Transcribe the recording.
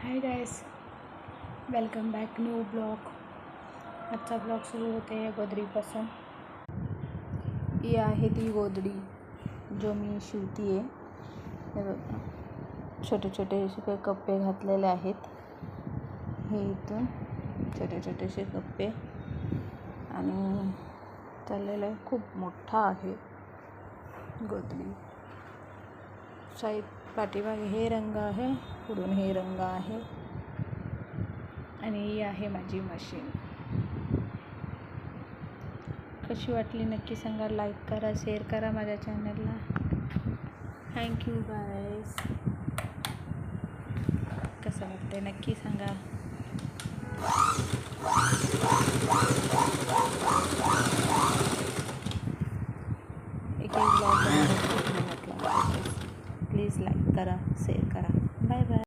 Hi guys, welcome back new blog. आजचा blog सुरू होते या गोदडीपासून. ही आहे ती गोदडी जो मी शिवती आहे. हे बघा, छोटे छोटे असे काही कप्पे घातलेले आहेत. हे इथून छोटे छोटेसे कप्पे आणि चाललेलं आहे. खूप मोठा आहे गोदडी. साईड पाठीमागे हे रंग आहे, पुढून हे रंग आहे आणि ही आहे माझी मशीन. कशी वाटली नक्की सांगा. लाईक करा, शेअर करा माझ्या चॅनलला. थँक्यू गाईस. कसं वाटतं नक्की सांगा.